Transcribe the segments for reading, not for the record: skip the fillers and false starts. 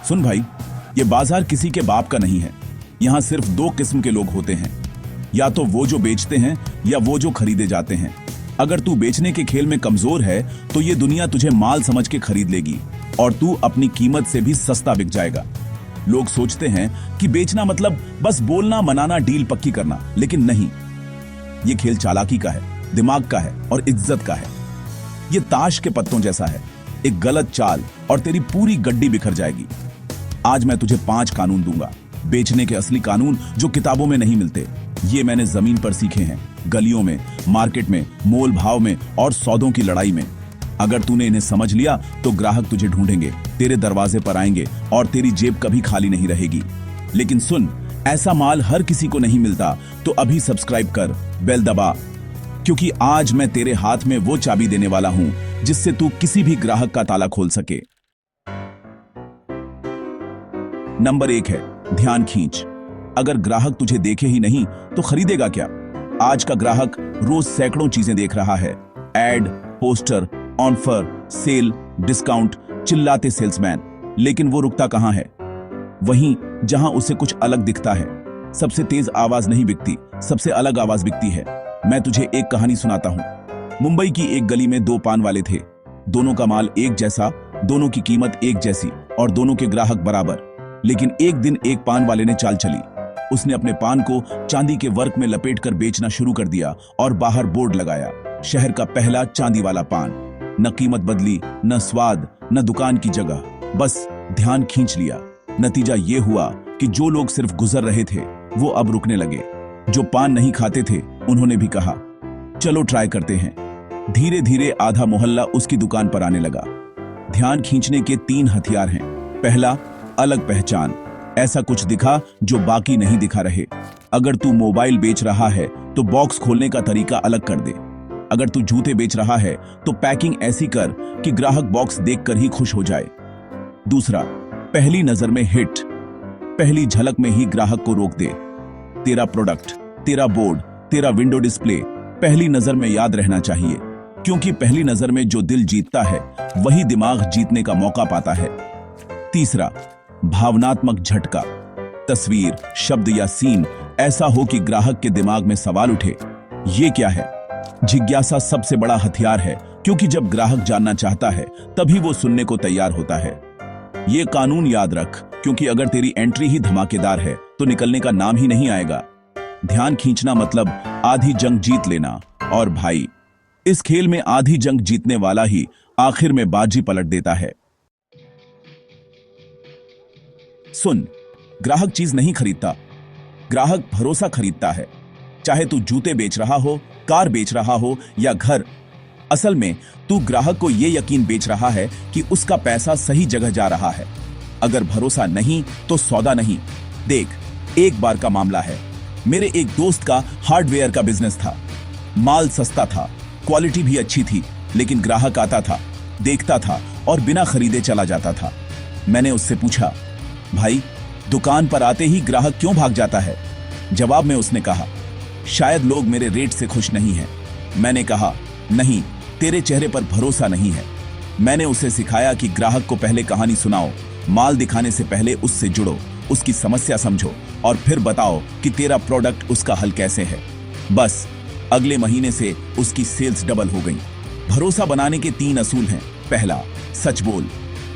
सुन भाई, ये बाजार किसी के बाप का नहीं है। यहाँ सिर्फ दो किस्म के लोग होते हैं, या तो वो जो बेचते हैं या वो जो खरीदे जाते हैं। अगर तू बेचने के खेल में कमजोर है तो ये दुनिया तुझे माल समझ के खरीद लेगी और तू अपनी कीमत से भी सस्ता बिक जाएगा। लोग सोचते हैं कि बेचना मतलब बस बोलना, मनाना, डील पक्की करना, लेकिन नहीं। ये खेल चालाकी का है, दिमाग का है और इज्जत का है। ये ताश के पत्तों जैसा है, एक गलत चाल और तेरी पूरी गड्डी बिखर जाएगी। आज मैं तुझे 5 कानून दूंगा, बेचने के असली कानून जो किताबों में नहीं मिलते। ये मैंने जमीन पर सीखे हैं, गलियों में, मार्केट में, मोल भाव में और सौदों की लड़ाई में। अगर तूने इन्हें समझ लिया तो ग्राहक तुझे ढूंढेंगे, तेरे दरवाजे पर आएंगे और तेरी जेब कभी खाली नहीं रहेगी। लेकिन सुन, ऐसा माल हर किसी को नहीं मिलता, तो अभी सब्सक्राइब कर, बेल दबा, क्योंकि आज मैं तेरे हाथ में वो चाबी देने वाला हूं जिससे तू किसी भी ग्राहक का ताला खोल सके। नंबर 1 है ध्यान खींच। अगर ग्राहक तुझे देखे ही नहीं तो खरीदेगा क्या? आज का ग्राहक रोज सैकड़ों चीजें देख रहा है, ad, poster, offer, sale, discount, चिल्लाते सेल्समैन, लेकिन वो रुकता कहां है? वहीं जहां उसे कुछ अलग दिखता है। सबसे तेज आवाज नहीं बिकती, सबसे अलग आवाज बिकती है। मैं तुझे एक कहानी सुनाता हूं। मुंबई की एक गली में 2 पान वाले थे। दोनों का माल एक जैसा, दोनों की कीमत एक जैसी और दोनों के ग्राहक बराबर। लेकिन एक दिन एक पान वाले ने चाल चली। उसने अपने पान को चांदी के वर्क में लपेटकर बेचना शुरू कर दिया और बाहर बोर्ड लगाया, शहर का पहला चांदी वाला पान। न कीमत बदली, न स्वाद, न दुकान की जगह, बस ध्यान खींच लिया। नतीजा ये हुआ कि जो लोग सिर्फ गुजर रहे थे वो अब रुकने लगे। जो पान नहीं खाते थे उन्होंने भी कहा, चलो ट्राई करते हैं। धीरे धीरे आधा मोहल्ला उसकी दुकान पर आने लगा। ध्यान खींचने के 3 हथियार हैं। पहला, अलग पहचान। ऐसा कुछ दिखा जो बाकी नहीं दिखा रहे। अगर तू मोबाइल बेच रहा है तो बॉक्स खोलने का तरीका अलग कर दे। अगर तू जूते बेच रहा है तो पैकिंग ऐसी कर कि ग्राहक बॉक्स देखकर ही खुश हो जाए। दूसरा, पहली नजर में हिट। पहली झलक में ही ग्राहक को रोक दे। तेरा प्रोडक्ट, तेरा बोर्ड, तेरा विंडो डिस्प्ले पहली नजर में याद रहना चाहिए, क्योंकि पहली नजर में जो दिल जीतता है वही दिमाग जीतने का मौका पाता है। तीसरा, भावनात्मक झटका। तस्वीर, शब्द या सीन ऐसा हो कि ग्राहक के दिमाग में सवाल उठे, ये क्या है? जिज्ञासा सबसे बड़ा हथियार है, क्योंकि जब ग्राहक जानना चाहता है तभी वो सुनने को तैयार होता है। ये कानून याद रख, क्योंकि अगर तेरी एंट्री ही धमाकेदार है तो निकलने का नाम ही नहीं आएगा। ध्यान खींचना मतलब आधी जंग जीत लेना, और भाई, इस खेल में आधी जंग जीतने वाला ही आखिर में बाजी पलट देता है। सुन, ग्राहक चीज नहीं खरीदता, ग्राहक भरोसा खरीदता है। चाहे तू जूते बेच रहा हो, कार बेच रहा हो या घर, असल में तू ग्राहक को यह यकीन बेच रहा है कि उसका पैसा सही जगह जा रहा है। अगर भरोसा नहीं तो सौदा नहीं। देख, एक बार का मामला है। मेरे एक दोस्त का हार्डवेयर का बिजनेस था। माल सस्ता था, क्वालिटी भी अच्छी थी, लेकिन ग्राहक आता था, देखता था और बिना खरीदे चला जाता था। मैंने उससे पूछा, भाई, दुकान पर आते ही ग्राहक क्यों भाग जाता है? जवाब में उसने कहा, शायद लोग मेरे रेट से खुश नहीं हैं। मैंने कहा, नहीं, तेरे चेहरे पर भरोसा नहीं है। मैंने उसे सिखाया कि ग्राहक को पहले कहानी सुनाओ, माल दिखाने से पहले उससे जुड़ो, उसकी समस्या समझो और फिर बताओ कि तेरा प्रोडक्ट उसका हल कैसे है। बस अगले महीने से उसकी सेल्स डबल हो गई। भरोसा बनाने के 3 असूल हैं। पहला, सच बोल।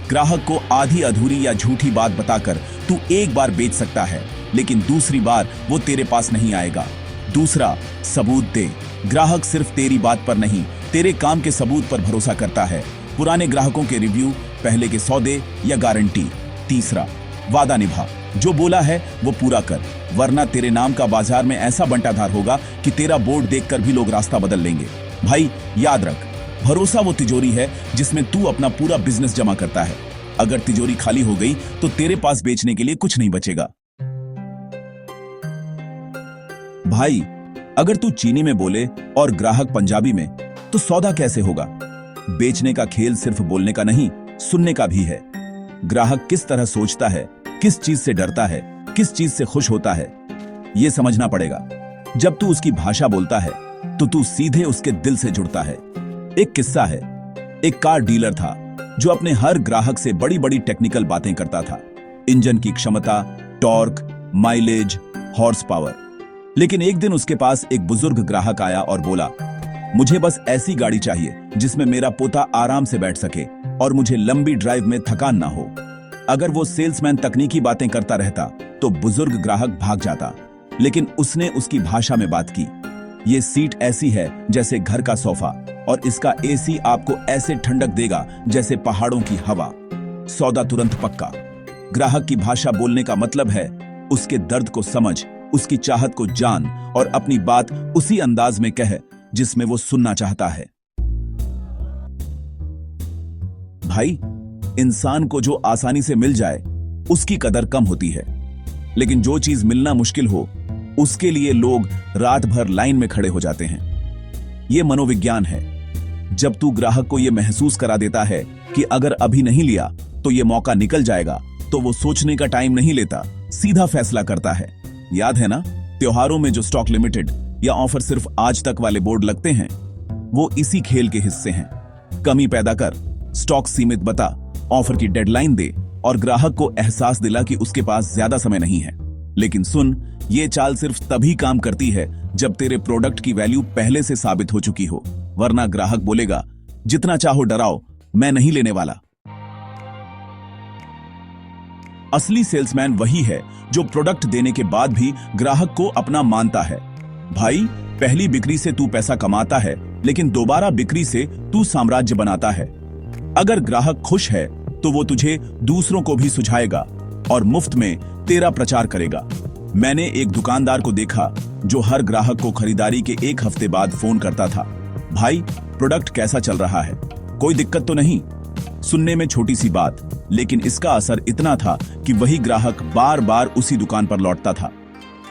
ग्राहक को आधी अधूरी या झूठी बात बताकर तू एक बार बेच सकता है, लेकिन दूसरी बार वो तेरे पास नहीं आएगा। दूसरा, सबूत दे। ग्राहक सिर्फ तेरी बात पर नहीं, तेरे काम के सबूत पर भरोसा करता है। पुराने ग्राहकों के रिव्यू, पहले के सौदे या गारंटी। तीसरा, वादा निभा। जो बोला है वो पूरा कर, वरना तेरे नाम का बाजार में ऐसा बंटाधार होगा कि तेरा बोर्ड देखकर भी लोग रास्ता बदल लेंगे। भाई, याद रख, भरोसा वो तिजोरी है जिसमें तू अपना पूरा बिजनेस जमा करता है। अगर तिजोरी खाली हो गई तो तेरे पास बेचने के लिए कुछ नहीं बचेगा। भाई, अगर तू चीनी में बोले और ग्राहक पंजाबी में, तो सौदा कैसे होगा? बेचने का खेल सिर्फ बोलने का नहीं, सुनने का भी है। ग्राहक किस तरह सोचता है, किस चीज से डरता है, किस चीज से खुश होता है, यह समझना पड़ेगा। जब तू उसकी भाषा बोलता है तो तू सीधे उसके दिल से जुड़ता है। एक किस्सा है। एक कार डीलर था जो अपने हर ग्राहक से बड़ी बड़ी टेक्निकल बातें करता था। इंजन की क्षमता, टॉर्क, माइलेज, हॉर्स पावर। लेकिन एक दिन उसके पास एक बुजुर्ग ग्राहक आया और बोला, मुझे बस ऐसी गाड़ी चाहिए जिसमें मेरा पोता आराम से बैठ सके और मुझे लंबी ड्राइव में थकान ना हो। अगर वो सेल्समैन तकनीकी बातें करता रहता तो बुजुर्ग ग्राहक भाग जाता, लेकिन उसने उसकी भाषा में बात की। ये सीट ऐसी है जैसे घर का सोफा और इसका एसी आपको ऐसे ठंडक देगा जैसे पहाड़ों की हवा। सौदा तुरंत पक्का। ग्राहक की भाषा बोलने का मतलब है उसके दर्द को समझ, उसकी चाहत को जान और अपनी बात उसी अंदाज में कह जिसमें वो सुनना चाहता है। भाई, इंसान को जो आसानी से मिल जाए उसकी कदर कम होती है, लेकिन जो चीज मिलना मुश्किल हो उसके लिए लोग रात भर लाइन में खड़े हो जाते हैं। यह मनोविज्ञान है। जब तू ग्राहक को यह महसूस करा देता है कि अगर अभी नहीं लिया तो यह मौका निकल जाएगा, तो वो सोचने का टाइम नहीं लेता, सीधा फैसला करता है। याद है ना, त्योहारों में जो स्टॉक लिमिटेड या ऑफर सिर्फ आज तक वाले बोर्ड लगते हैं, वो इसी खेल के हिस्से हैं। कमी पैदा कर, स्टॉक सीमित बता, ऑफर की डेडलाइन दे और ग्राहक को एहसास दिला कि उसके पास ज्यादा समय नहीं है। लेकिन सुन, ये चाल सिर्फ तभी काम करती है जब तेरे प्रोडक्ट की वैल्यू पहले से साबित हो चुकी हो, वरना ग्राहक बोलेगा, जितना चाहो डराओ, मैं नहीं लेने वाला। असली सेल्समैन वही है जो प्रोडक्ट देने के बाद भी ग्राहक को अपना मानता है। भाई, पहली बिक्री से तू पैसा कमाता है, लेकिन दोबारा बिक्री से तू साम्राज्य बनाता है। अगर ग्राहक खुश है तो वो तुझे दूसरों को भी सुझाएगा और मुफ्त में तेरा प्रचार करेगा। मैंने एक दुकानदार को देखा जो हर ग्राहक को खरीदारी के एक हफ्ते बाद फोन करता था, भाई प्रोडक्ट कैसा चल रहा है, कोई दिक्कत तो नहीं। सुनने में छोटी सी बात, लेकिन इसका असर इतना था कि वही ग्राहक बार बार उसी दुकान पर लौटता था।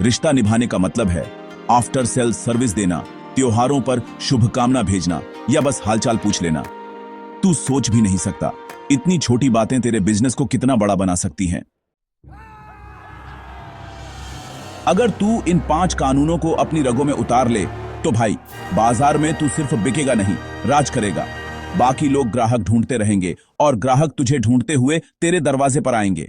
रिश्ता निभाने का मतलब है आफ्टर सेल सर्विस देना, त्योहारों पर शुभकामना भेजना या बस हालचाल पूछ लेना। तू सोच भी नहीं सकता इतनी छोटी बातें तेरे बिजनेस को कितना बड़ा बना सकती हैं। अगर तू इन 5 कानूनों को अपनी रगों में उतार ले तो भाई, बाजार में तू सिर्फ बिकेगा नहीं, राज करेगा। बाकी लोग ग्राहक ढूंढते रहेंगे और ग्राहक तुझे ढूंढते हुए तेरे दरवाजे पर आएंगे।